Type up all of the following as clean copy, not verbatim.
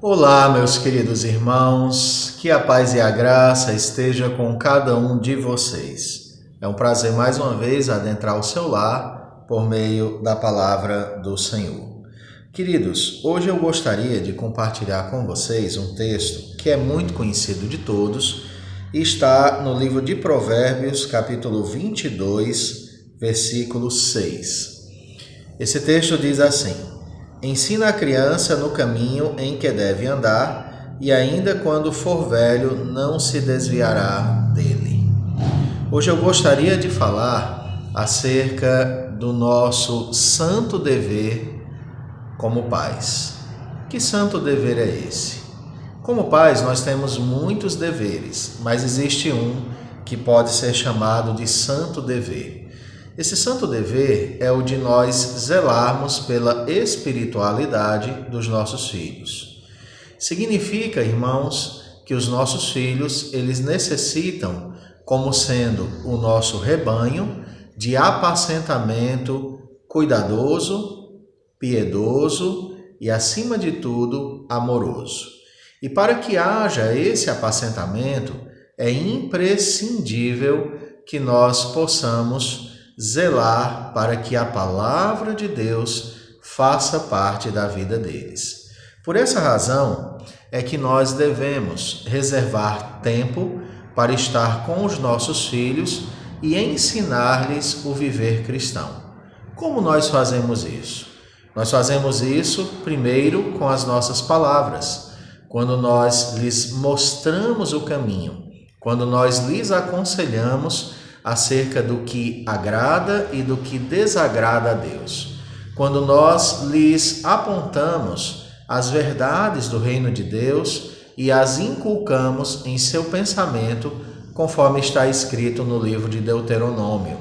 Olá, meus queridos irmãos, que a paz e a graça esteja com cada um de vocês. É um prazer mais uma vez adentrar o seu lar por meio da palavra do Senhor. Queridos, hoje eu gostaria de compartilhar com vocês um texto que é muito conhecido de todos e está no livro de Provérbios, capítulo 22, versículo 6. Esse texto diz assim: ensina a criança no caminho em que deve andar, e ainda quando for velho, não se desviará dele. Hoje eu gostaria de falar acerca do nosso santo dever como pais. Que santo dever é esse? Como pais, nós temos muitos deveres, mas existe um que pode ser chamado de santo dever. Esse santo dever é o de nós zelarmos pela espiritualidade dos nossos filhos. Significa, irmãos, que os nossos filhos, eles necessitam, como sendo o nosso rebanho, de apacentamento cuidadoso, piedoso e, acima de tudo, amoroso. E para que haja esse apacentamento, é imprescindível que nós possamos zelar para que a palavra de Deus faça parte da vida deles. Por essa razão é que nós devemos reservar tempo para estar com os nossos filhos e ensinar-lhes o viver cristão. Como nós fazemos isso? Nós fazemos isso primeiro com as nossas palavras, quando nós lhes mostramos o caminho, quando nós lhes aconselhamos acerca do que agrada e do que desagrada a Deus. Quando nós lhes apontamos as verdades do reino de Deus e as inculcamos em seu pensamento, conforme está escrito no livro de Deuteronômio,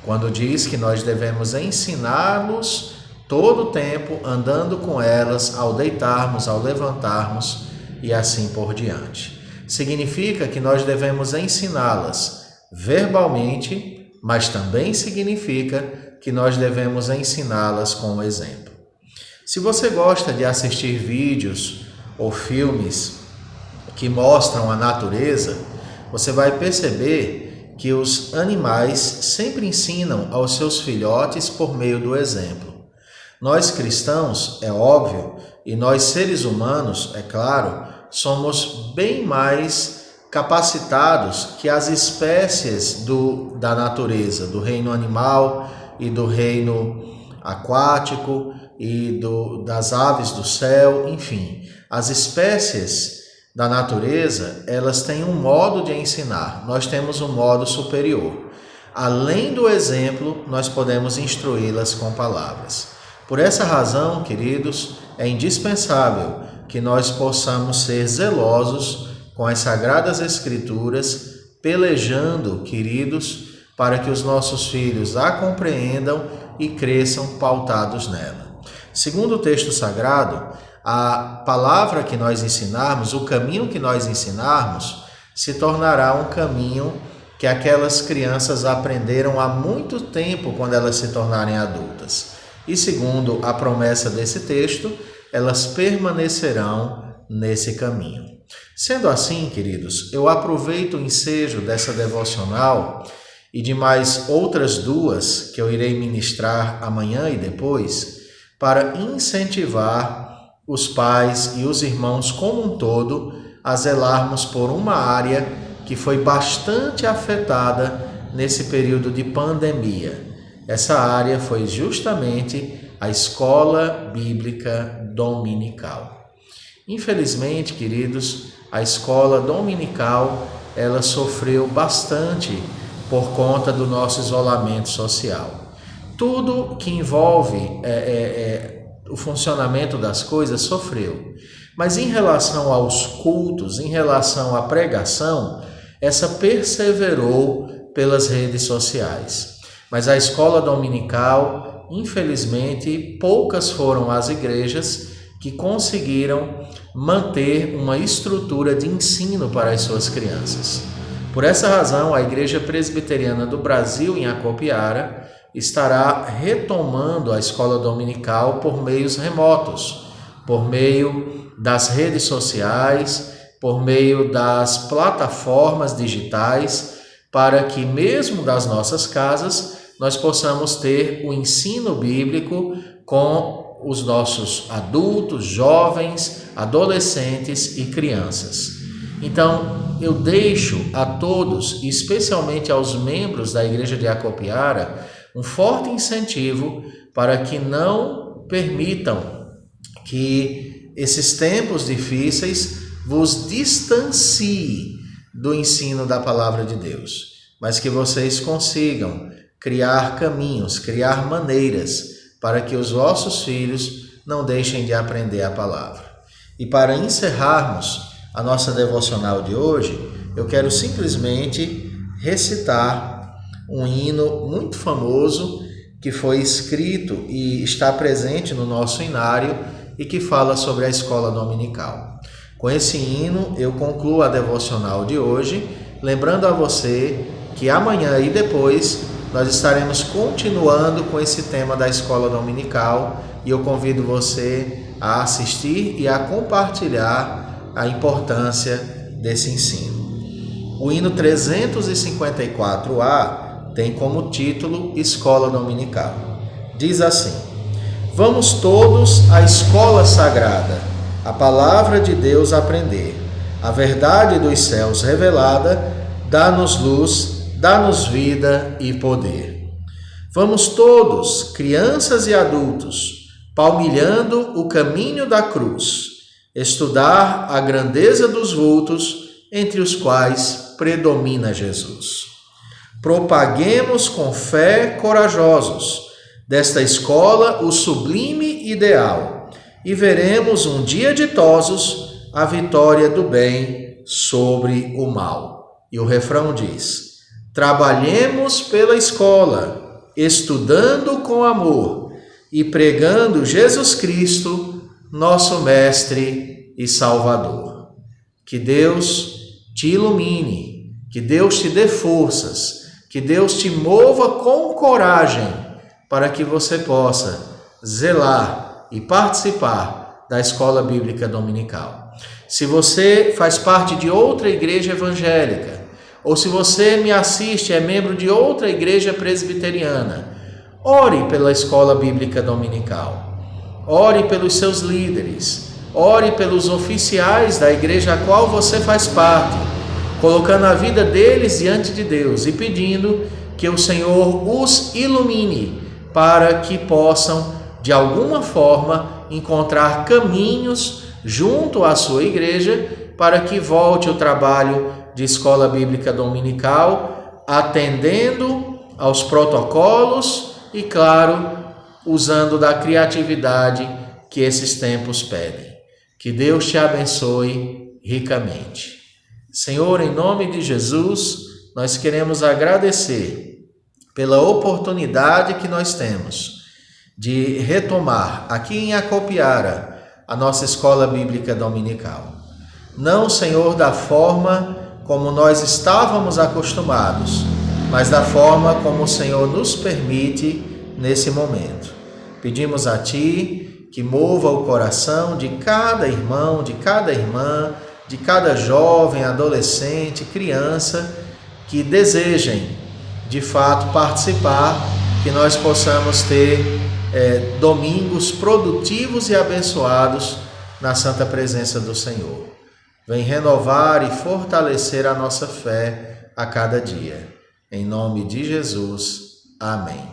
quando diz que nós devemos ensiná-los todo o tempo, andando com elas ao deitarmos, ao levantarmos e assim por diante. Significa que nós devemos ensiná-las verbalmente, mas também significa que nós devemos ensiná-las com o exemplo. Se você gosta de assistir vídeos ou filmes que mostram a natureza, você vai perceber que os animais sempre ensinam aos seus filhotes por meio do exemplo. Nós cristãos, é óbvio, e nós seres humanos, é claro, somos bem mais capacitados que as espécies da natureza, do reino animal e do reino aquático e das aves do céu, enfim. As espécies da natureza, elas têm um modo de ensinar, nós temos um modo superior. Além do exemplo, nós podemos instruí-las com palavras. Por essa razão, queridos, é indispensável que nós possamos ser zelosos com as Sagradas Escrituras, pelejando, queridos, para que os nossos filhos a compreendam e cresçam pautados nela. Segundo o texto sagrado, a palavra que nós ensinarmos, o caminho que nós ensinarmos, se tornará um caminho que aquelas crianças aprenderam há muito tempo quando elas se tornarem adultas. E segundo a promessa desse texto, elas permanecerão nesse caminho. Sendo assim, queridos, eu aproveito o ensejo dessa devocional e de mais outras duas que eu irei ministrar amanhã e depois, para incentivar os pais e os irmãos como um todo a zelarmos por uma área que foi bastante afetada nesse período de pandemia. Essa área foi justamente a escola bíblica dominical. Infelizmente, queridos, a escola dominical, ela sofreu bastante por conta do nosso isolamento social. Tudo que envolve o funcionamento das coisas sofreu. Mas em relação aos cultos, em relação à pregação, essa perseverou pelas redes sociais. Mas a escola dominical, infelizmente, poucas foram as igrejas que conseguiram manter uma estrutura de ensino para as suas crianças. Por essa razão, a Igreja Presbiteriana do Brasil, em Acopiara, estará retomando a escola dominical por meios remotos, por meio das redes sociais, por meio das plataformas digitais, para que mesmo das nossas casas nós possamos ter o ensino bíblico com os nossos adultos, jovens, adolescentes e crianças. Então, eu deixo a todos, especialmente aos membros da Igreja de Acopiara, um forte incentivo para que não permitam que esses tempos difíceis vos distancie do ensino da palavra de Deus, mas que vocês consigam criar caminhos, criar maneiras para que os vossos filhos não deixem de aprender a palavra. E para encerrarmos a nossa devocional de hoje, eu quero simplesmente recitar um hino muito famoso que foi escrito e está presente no nosso inário e que fala sobre a escola dominical. Com esse hino, eu concluo a devocional de hoje, lembrando a você que amanhã e depois nós estaremos continuando com esse tema da escola dominical e eu convido você a assistir e a compartilhar a importância desse ensino. O hino 354A tem como título Escola Dominical. Diz assim: vamos todos à escola sagrada, a palavra de Deus aprender, a verdade dos céus revelada, dá-nos luz, dá-nos vida e poder. Vamos todos, crianças e adultos, palmilhando o caminho da cruz, estudar a grandeza dos vultos entre os quais predomina Jesus. Propaguemos com fé corajosos desta escola o sublime ideal e veremos um dia ditosos a vitória do bem sobre o mal. E o refrão diz: trabalhemos pela escola, estudando com amor e pregando Jesus Cristo, nosso Mestre e Salvador. Que Deus te ilumine, que Deus te dê forças, que Deus te mova com coragem para que você possa zelar e participar da escola bíblica dominical. Se você faz parte de outra igreja evangélica, ou se você me assiste, é membro de outra igreja presbiteriana, ore pela escola bíblica dominical. Ore pelos seus líderes, ore pelos oficiais da igreja a qual você faz parte, colocando a vida deles diante de Deus e pedindo que o Senhor os ilumine para que possam, de alguma forma, encontrar caminhos junto à sua igreja para que volte o trabalho de escola bíblica dominical, atendendo aos protocolos e, claro, usando da criatividade que esses tempos pedem. Que Deus te abençoe ricamente. Senhor, em nome de Jesus, nós queremos agradecer pela oportunidade que nós temos de retomar aqui em Acopiara a nossa escola bíblica dominical. Não, Senhor, da forma como nós estávamos acostumados, mas da forma como o Senhor nos permite nesse momento. Pedimos a Ti que mova o coração de cada irmão, de cada irmã, de cada jovem, adolescente, criança que desejem, de fato, participar, que nós possamos ter domingos produtivos e abençoados na santa presença do Senhor. Vem renovar e fortalecer a nossa fé a cada dia. Em nome de Jesus. Amém.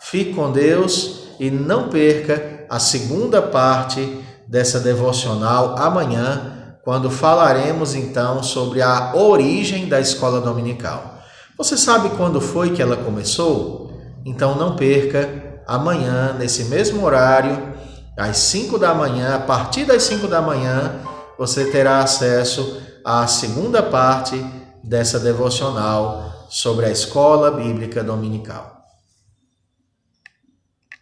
Fique com Deus e não perca a segunda parte dessa devocional amanhã, quando falaremos então sobre a origem da escola dominical. Você sabe quando foi que ela começou? Então não perca amanhã, nesse mesmo horário, às 5 da manhã, a partir das 5 da manhã, você terá acesso à segunda parte dessa devocional sobre a escola bíblica dominical.